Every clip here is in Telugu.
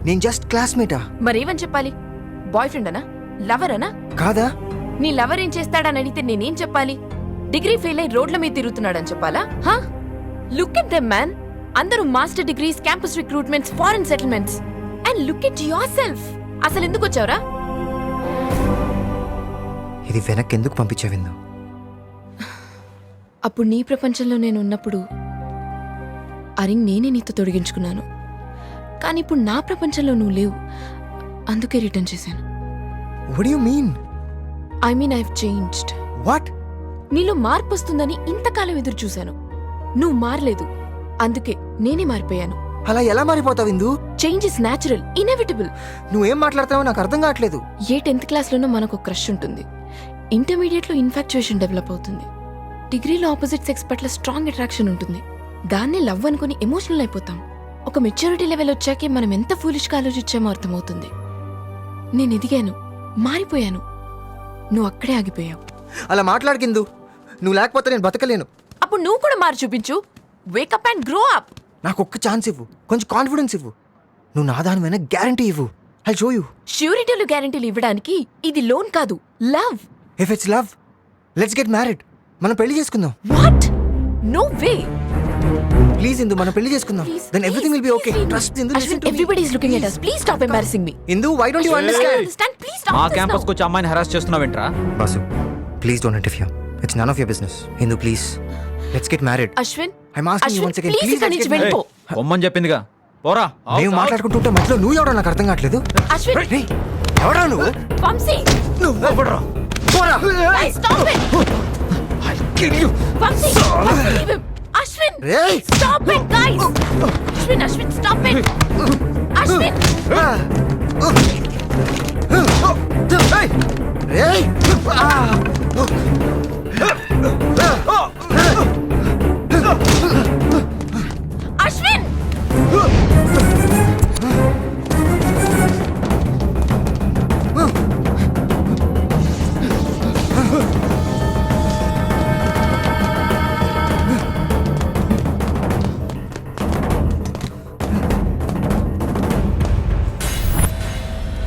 నేను జస్ట్ క్లాస్మేటా. మరేమని చెప్పాలి? బాయ్ ఫ్రెండ్ అనా, లవర్ అనా? కాదా? నీ లవర్ ఏం చేస్తాడని అడిగితే నేనేం చెప్పాలి? డిగ్రీ ఫెయిల్ అయి రోడ్ల మీద తిరుగుతున్నాడని చెప్పాలా? హా, లుక్ ఎట్ దెమ్ మ్యాన్. అందరూ master degrees, campus recruitments, foreign settlements. And look at your self. అసలు ఎందుకు వచ్చావురా? ఇది వెనక్కి ఎందుకు పంపించావిందు? అప్పుడు నీ ప్రపంచంలో నేను ఉన్నప్పుడు ఆ రింగ్ నేనే నీతో తొడిగించుకున్నాను. కానీ ఇప్పుడు నా ప్రపంచంలో నువ్వు లేవు, అందుకే రిటర్న్ చేశాను. What you mean? I mean I've changed. What? నీలో మార్పు వస్తుందని ఇంతకాలం ఎదురు చూశాను. నువ్వు మారలేదు, అందుకే నేనే మారిపోయాను. అలా ఎలా మారిపోతావు Indu? Change is natural, inevitable. నువ్వేం మాట్లాడతావో నాకు అర్థం కావట్లేదు. ఏ 10th క్లాస్లోనో మనకు క్రష్ ఉంటుంది, ఇంటర్మీడియట్లో ఇన్ఫాక్చుయేషన్ డెవలప్ అవుతుంది, డిగ్రీలో ఆపోజిట్ సెక్స్ పట్ల స్ట్రాంగ్ అట్రాక్షన్ ఉంటుంది, దాన్నే లవ్ అనుకుని ఎమోషనల్ అయిపోతాం. ఒక మెచ్యూరిటీ లెవెల్ వచ్చాకే మనం ఎంత ఫూలిష్గా ఆలోచించామో అర్థమవుతుంది. నేను ఎదిగాను, మారిపోయాను, నువ్వు అక్కడే ఆగిపోయావు. అలా మాట్లాడకిందు, నువ్వు లేకపోతే నేను బతకలేను. అప్పుడు నువ్వు కూడా మారి చూపించు. Wake up and grow up. నాకు ఒక్క ఛాన్స్ ఇవ్వు, కొంచెం కాన్ఫిడెన్స్ ఇవ్వు. నువ్వు నా దానివైనా గ్యారంటీ ఇవ్వు. I show you. ష్యూరిటీలు గ్యారంటీలు ఇవ్వడానికి ఇది లోన్ కాదు, love. If it's love, let's get married. మనం పెళ్లి చేసుకుందాం. What? No way. Please Indu, మనం పెళ్లి చేసుకుందాం. Then everything will be okay. Trust Indu. Everybody is looking at us. Please stop embarrassing me. Indu, why don't you understand? Please stop మా this క్యాంపస్ now. కు వచ్చి అమ్మాయిని హెరాస్ చేస్తున్నావేంట్రా? Boss, please don't interfere. It's none of your business. Indu, please let's get married. Ashwin, I'm asking you once again. please Please ఇక్కడి let's నుంచి get married. వెళ్ళిపో. బొమ్మని చెప్పిందిగా, పోరా. మేము మాట్లాడుకుంటుంటే మధ్యలో నువ్వు ఎవడో నాకు అర్థం కావట్లేదు. అశ్విన్, రేయ్, ఎవడా నువ్వు? వంశీ, నువ్వు ఎవడరా? పోరా. guys, stop it. I'll kill you. Vamsi, leave him. Ashwin, రేయ్. stop it, guys. Ashwin, stop it. Ashwin, రేయ్. అశ్విన్.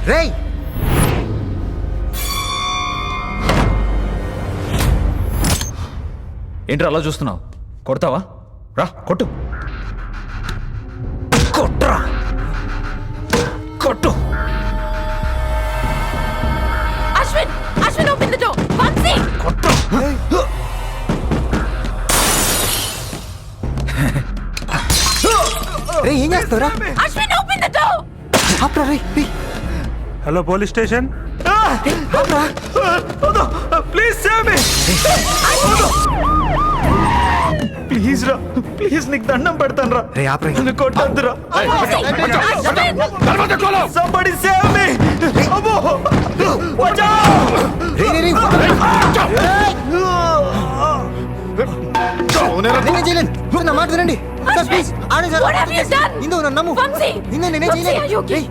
రేయ్. ఏంట్రా అలా చూస్తున్నావు? కొడతావా? రా కొట్టు. కొట్టురా, కొట్టు. Ashwin, open the door. Vamsi, కొట్టు. రేయ్, ఏం చేస్తావురా? Ashwin, open the door. ఆప్రా రేయ్. రేయ్, హలో పోలీస్ స్టేషన్. ఆప్రా. Please save me. ప్లీజ్ రా, ప్లీజ్ నీకు దండం పెడతాను రా. రేయ్, ఆప్రా. నన్ను కొట్టొద్దురా. Somebody save me. అబ్బో. Watch out. రేయ్, రేయ్, రేయ్. నేనేం చేయలేను. మీరు నా మాట వినండి. సార్, ప్లీజ్ ఆడే sir. What have you done? ఇందు, నన్ను నమ్ము. వంశీ. నిన్నే నేనేం వంశీ, చేయలేను. are you okay? రేయ్,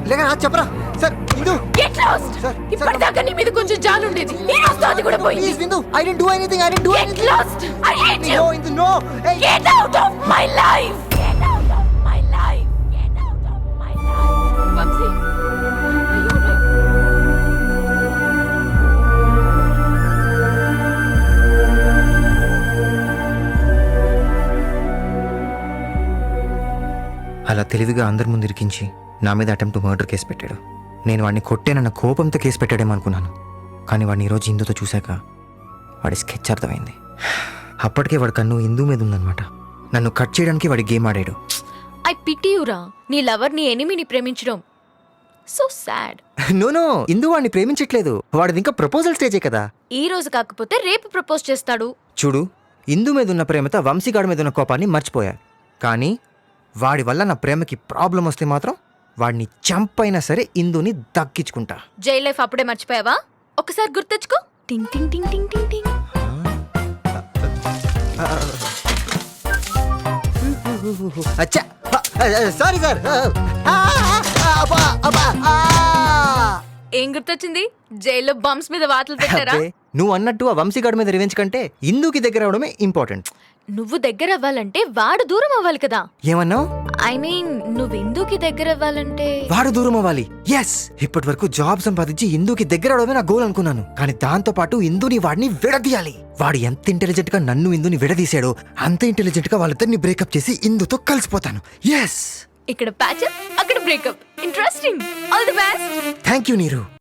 లేక నా చెప్పరా. సార్, ఇందు. Get lost. Sir, ఇప్పటిదాకా నీ మీద కొంచెం జాలి ఉండేది, ఈ రోజుతో అది కూడా పోయింది. Please, Bindu. I didn't do anything. I didn't do Get anything. lost. I hate you. No, Indu, no. Hey. Get out of my life. Get out of my life. Get out of my life. Vamsi, are you alright? అలా తెలివిగా అందరి ముందు ఇరికించి నా మీద అటెంప్ట్ మర్డర్ కేసు పెట్టాడు. నేను వాడిని కొట్టేనన్న కోపంతో కేసు పెట్టాడేమో అనుకున్నాను. కానీ వాడిని ఈరోజు ఇందుతో చూశాక వాడి స్కెచ్ అర్థమైంది. అప్పటికే వాడి కన్ను ఇందు మీద ఉందన్నమాట. నన్ను కట్ చేయడానికి వాడి గేమ్ ఆడాడు. ఐ పిటీ యురా, నీ లవర్ నీ ఎనిమిని ప్రేమించడం సో సాడ్. నో, ఇందు వాడిని ప్రేమించట్లేదు. వాడిది ఇంకా ప్రపోజల్ స్టేజే కదా. ఈ రోజు కాకపోతే రేపు ప్రపోజ్ చేస్తాడు. చూడు, ఇందు మీద ఉన్న ప్రేమతో వంశీగాడి మీద ఉన్న కోపాన్ని మర్చిపోయా. కానీ వాడి వల్ల నా ప్రేమకి ప్రాబ్లం వస్తే మాత్రం వాడిని చంపైనా సరే ఇందుని దక్కించుకుంటా. జైల్ లైఫ్ అప్పుడే మర్చిపోయావా? ఒకసారి గుర్తెచ్చుకో. టింగ్ టింగ్ టింగ్ టింగ్ టింగ్ టింగ్. అచ్చా, సారీ సార్. ఏం గుర్తొచ్చింది? జైల్లో బంప్స్ మీద వాతలు పెట్టారా? నువ్వు అన్నట్టు ఆ వంశీగాడి మీద రివెంజ్ కంటే ఇందుకి దగ్గర అవడమే ఇంపార్టెంట్. నువ్వు దగ్గర అవ్వాలంటే వాడు దూరం అవ్వాలి కదా. ఏమన్నావు? ఐ మీన్ నువ్వు ఇందుకి దగ్గర అవ్వాలంటే వాడు దూరం అవ్వాలి. ఎస్, ఇప్పటి వరకు జాబ్ సంపాదించి ఇందుకి దగ్గర అవడమే నా గోల్ అనుకున్నాను. కానీ దాంతో పాటు ఇందుని వాడిని విడదీయాలి. వాడు ఎంత ఇంటెలిజెంట్ గా నన్ను ఇందుని విడదీశాడో అంత ఇంటెలిజెంట్ గా వాళ్ళిద్దరిని బ్రేకప్ చేసి ఇందుతో కలిసిపోతాను. ఎస్. ఇక్కడ ప్యాచప్ అక్కడ breakup. Interesting. All the best. Thank you నీరు.